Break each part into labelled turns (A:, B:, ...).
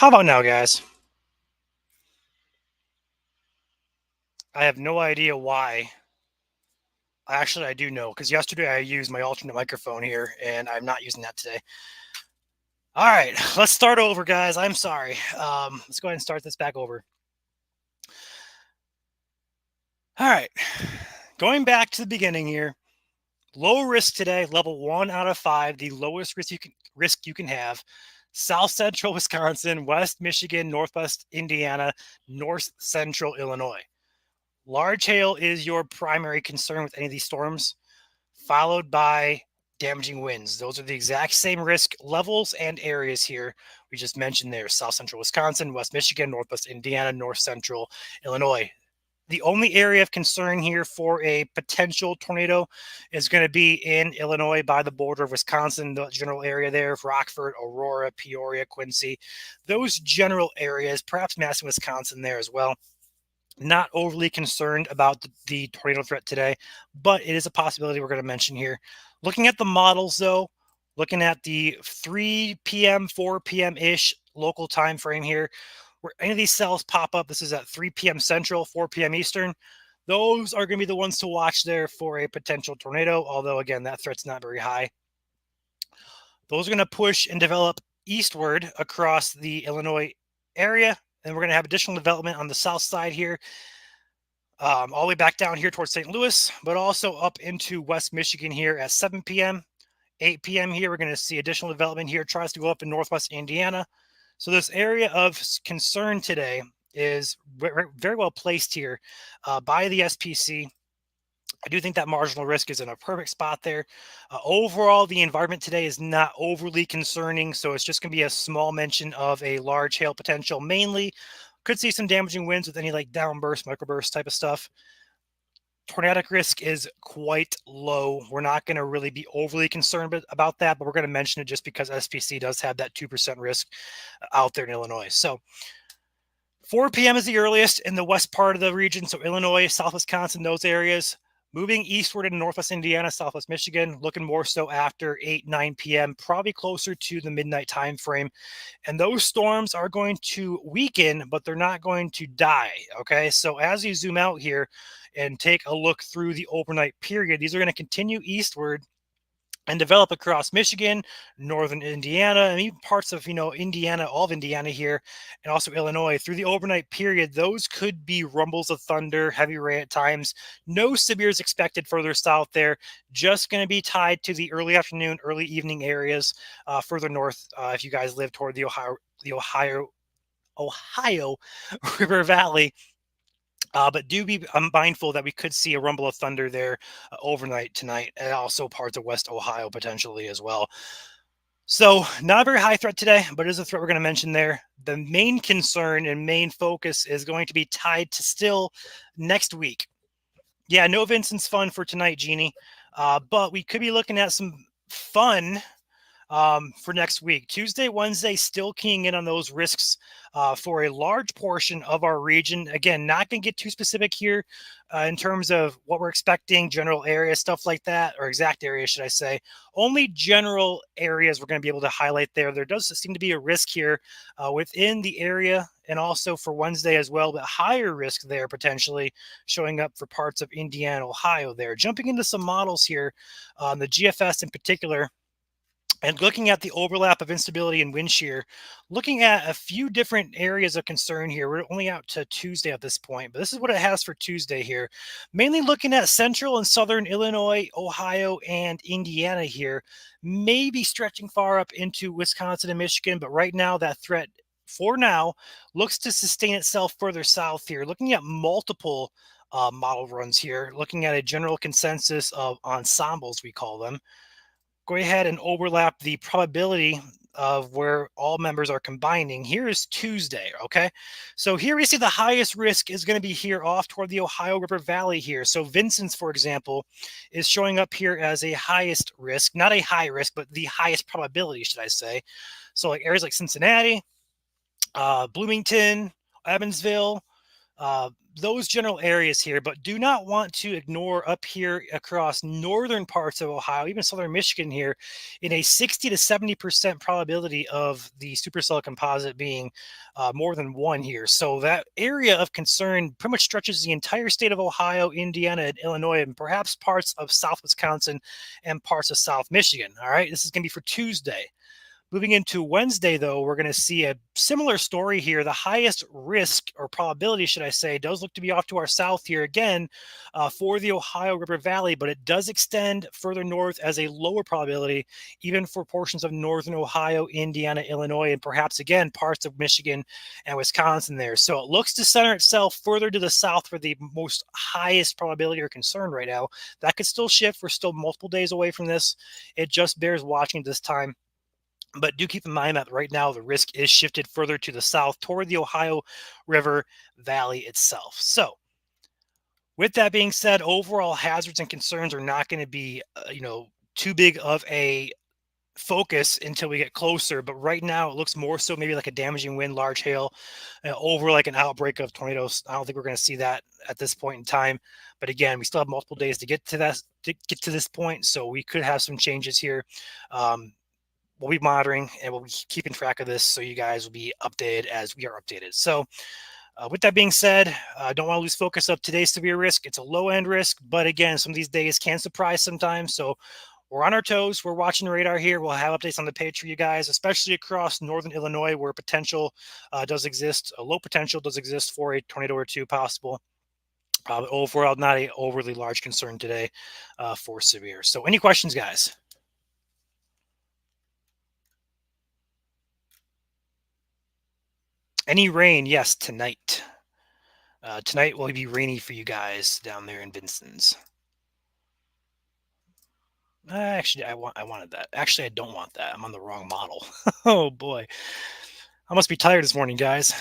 A: How about now, guys? I have no idea why. Actually, I do know because yesterday I used my alternate microphone here and I'm not using that today. All right, let's start over, guys. I'm sorry. Let's go ahead and start this back over. All right, going back to the beginning here. Low risk today, level 1 out of 5, the lowest risk you can have. South Central Wisconsin, West Michigan, Northwest Indiana, North Central Illinois. Large hail is your primary concern with any of these storms, followed by damaging winds. Those are the exact same risk levels and areas here we just mentioned there: South Central Wisconsin, West Michigan, Northwest Indiana, North Central Illinois. The only area of concern here for a potential tornado is going to be in Illinois by the border of Wisconsin, the general area there of Rockford, Aurora, Peoria, Quincy, those general areas, perhaps Madison, Wisconsin there as well. Not overly concerned about the tornado threat today, but it is a possibility we're going to mention here. Looking at the models, though, looking at the 3 p.m., 4 p.m. ish local time frame here, where any of these cells pop up, this is at 3 p.m. Central, 4 p.m. Eastern. Those are going to be the ones to watch there for a potential tornado, although, again, that threat's not very high. Those are going to push and develop eastward across the Illinois area, and we're going to have additional development on the south side here, all the way back down here towards St. Louis, but also up into West Michigan here at 7 p.m., 8 p.m. here. We're going to see additional development here, tries to go up in Northwest Indiana. So this area of concern today is very well placed here by the SPC. I do think that marginal risk is in a perfect spot there. Overall, the environment today is not overly concerning, so it's just going to be a small mention of a large hail potential. Mainly, could see some damaging winds with any like downburst, microburst type of stuff. Tornadic risk is quite low. We're not going to really be overly concerned about that, but we're going to mention it just because SPC does have that 2% risk out there in Illinois. So 4 p.m. is the earliest in the west part of the region. So Illinois, South Wisconsin, those areas. Moving eastward into Northwest Indiana, Southwest Michigan, looking more so after 8, 9 p.m., probably closer to the midnight time frame. And those storms are going to weaken, but they're not going to die. Okay. So as you zoom out here and take a look through the overnight period, these are going to continue eastward and develop across Michigan, northern Indiana, and even parts of, Indiana, all of Indiana here, and also Illinois. Through the overnight period, those could be rumbles of thunder, heavy rain at times. No severes expected further south there. Just going to be tied to the early afternoon, early evening areas further north. If you guys live toward the Ohio River Valley. But do be mindful that we could see a rumble of thunder there overnight tonight, and also parts of West Ohio potentially as well. So, not a very high threat today, but it is a threat we're going to mention there. The main concern and main focus is going to be tied to still next week. Yeah, no Vincent's fun for tonight, Jeannie, but we could be looking at some fun for next week. Tuesday, Wednesday, still keying in on those risks for a large portion of our region. Again, not going to get too specific here in terms of what we're expecting, general area, stuff like that, or exact area, should I say. Only general areas we're going to be able to highlight there. There does seem to be a risk here within the area, and also for Wednesday as well, but higher risk there potentially showing up for parts of Indiana, Ohio there. Jumping into some models here, the GFS in particular, and looking at the overlap of instability and wind shear, looking at a few different areas of concern here. We're only out to Tuesday at this point, but this is what it has for Tuesday here. Mainly looking at central and southern Illinois, Ohio, and Indiana here. Maybe stretching far up into Wisconsin and Michigan, but right now that threat for now looks to sustain itself further south here. Looking at multiple model runs here, looking at a general consensus of ensembles, we call them. Go ahead and overlap the probability of where all members are combining. Here is Tuesday, okay? So here we see the highest risk is going to be here off toward the Ohio River Valley here. So Vincent's, for example, is showing up here as a highest risk, not a high risk, but the highest probability, should I say. So like areas like Cincinnati, Bloomington, Evansville, those general areas here, but do not want to ignore up here across northern parts of Ohio, even southern Michigan here, in a 60 to 70% probability of the supercell composite being more than one here. So that area of concern pretty much stretches the entire state of Ohio, Indiana, and Illinois, and perhaps parts of South Wisconsin and parts of South Michigan. All right, this is going to be for Tuesday. Moving into Wednesday, though, we're going to see a similar story here. The highest risk or probability, should I say, does look to be off to our south here again for the Ohio River Valley, but it does extend further north as a lower probability, even for portions of northern Ohio, Indiana, Illinois, and perhaps again parts of Michigan and Wisconsin there. So it looks to center itself further to the south for the most highest probability or concern right now. That could still shift. We're still multiple days away from this. It just bears watching this time. But do keep in mind that right now the risk is shifted further to the south toward the Ohio River Valley itself. So, with that being said, overall hazards and concerns are not going to be, too big of a focus until we get closer. But right now, it looks more so maybe like a damaging wind, large hail, over like an outbreak of tornadoes. I don't think we're going to see that at this point in time. But again, we still have multiple days to get to that to get to this point, so we could have some changes here. We'll be monitoring and we'll be keeping track of this so you guys will be updated as we are updated. So, with that being said, I don't want to lose focus of today's severe risk. It's a low end risk, but again, some of these days can surprise sometimes. So, we're on our toes. We're watching the radar here. We'll have updates on the page for you guys, especially across northern Illinois where potential does exist. A low potential does exist for a tornado or two possible. Overall, not a overly large concern today for severe. So, any questions, guys? Any rain? Yes, tonight. Tonight will be rainy for you guys down there in Vincent's. Actually, I wanted that. Actually, I don't want that. I'm on the wrong model. Oh boy, I must be tired this morning, guys.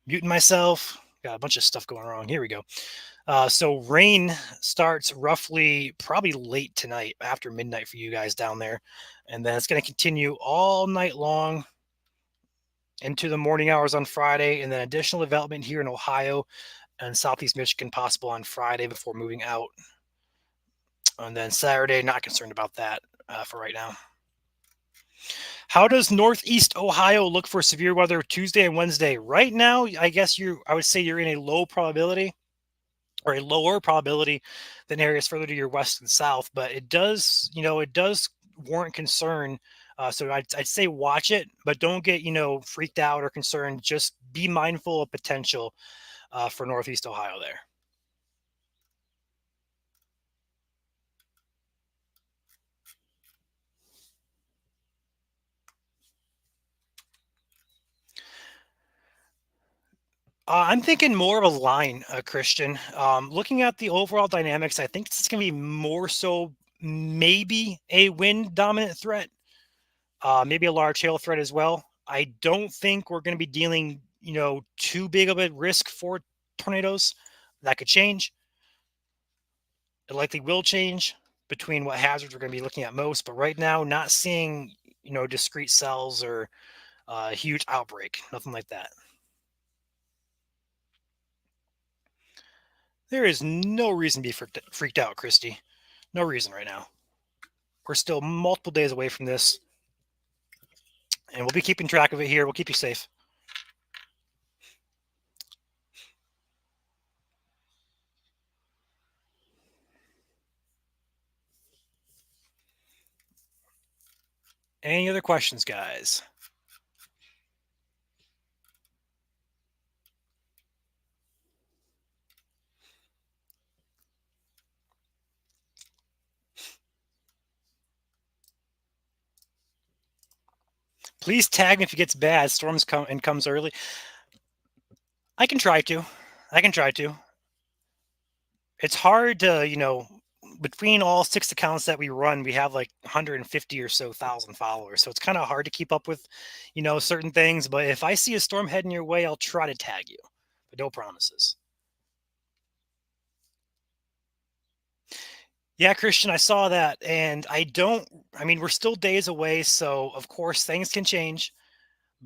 A: Muting myself. Got a bunch of stuff going wrong. Here we go. So rain starts roughly probably late tonight, after midnight for you guys down there, and then it's going to continue all night long into the morning hours on Friday, and then additional development here in Ohio and Southeast Michigan possible on Friday before moving out. And then Saturday, not concerned about that for right now. How does Northeast Ohio look for severe weather Tuesday and Wednesday? Right now, I guess I would say you're in a low probability or a lower probability than areas further to your west and south, but it does warrant concern. So I'd say watch it, but don't get, freaked out or concerned. Just be mindful of potential for Northeast Ohio there. I'm thinking more of a line, Christian. Looking at the overall dynamics, I think it's going to be more so maybe a wind dominant threat, maybe a large hail threat as well. I don't think we're going to be dealing, too big of a risk for tornadoes. That could change. It likely will change between what hazards we're going to be looking at most. But right now, not seeing, discrete cells or a huge outbreak, nothing like that. There is no reason to be freaked out, Christy. No reason right now. We're still multiple days away from this, and we'll be keeping track of it here. We'll keep you safe. Any other questions, guys? Please tag me if it gets bad. Storms come and comes early. I can try to. I can try to. It's hard to, between all 6 accounts that we run, we have like 150 or so thousand followers. So it's kind of hard to keep up with, certain things. But if I see a storm heading your way, I'll try to tag you, but no promises. Yeah, Christian, I saw that. And I mean, we're still days away. So of course things can change.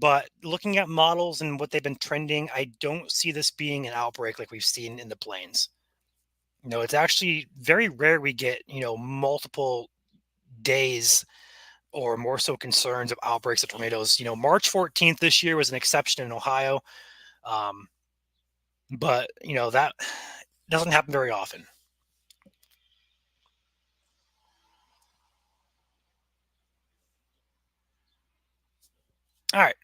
A: But looking at models and what they've been trending, I don't see this being an outbreak like we've seen in the plains. It's actually very rare we get, multiple days or more so concerns of outbreaks of tornadoes. March 14th this year was an exception in Ohio. Um, but, that doesn't happen very often. All right.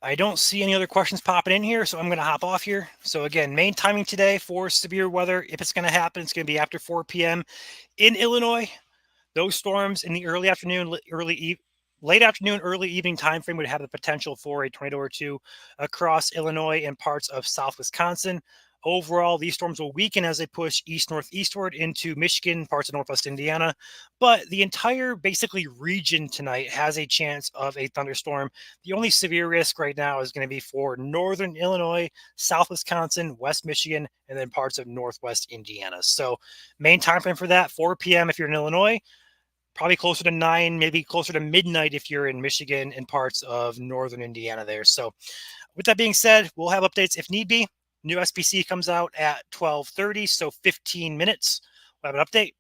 A: I don't see any other questions popping in here, so I'm going to hop off here. So again, main timing today for severe weather, if it's going to happen, it's going to be after 4 p.m. in Illinois. Those storms in the early afternoon, late afternoon, early evening time frame would have the potential for a tornado or two across Illinois and parts of South Wisconsin. Overall, these storms will weaken as they push east northeastward into Michigan, parts of northwest Indiana. But the entire basically region tonight has a chance of a thunderstorm. The only severe risk right now is going to be for northern Illinois, South Wisconsin, West Michigan, and then parts of northwest Indiana. So, main time frame for that 4 p.m. if you're in Illinois, probably closer to 9, maybe closer to midnight if you're in Michigan and parts of northern Indiana there. So, with that being said, we'll have updates if need be. New SPC comes out at 12:30, so 15 minutes. We'll have an update.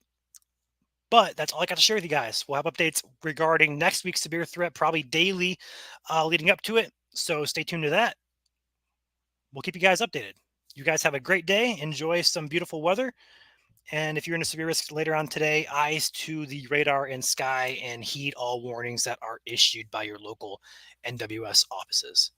A: But that's all I got to share with you guys. We'll have updates regarding next week's severe threat, probably daily leading up to it. So stay tuned to that. We'll keep you guys updated. You guys have a great day. Enjoy some beautiful weather. And if you're in a severe risk later on today, eyes to the radar and sky and heed all warnings that are issued by your local NWS offices.